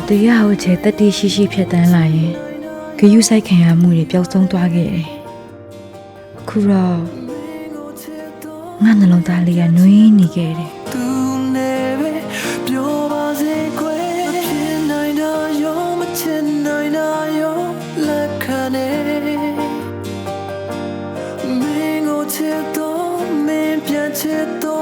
တရားကိုချေတက်တီရှိဖြတ်တန်းလာရင်ဂယုဆိုင်ခံရမှုတွေပျောက်ဆုံးသွားခဲ့တယ်အခုတော့ငါနှလုံးသားလေးကနှွေးနေခဲ့တယ်ချစ်တော့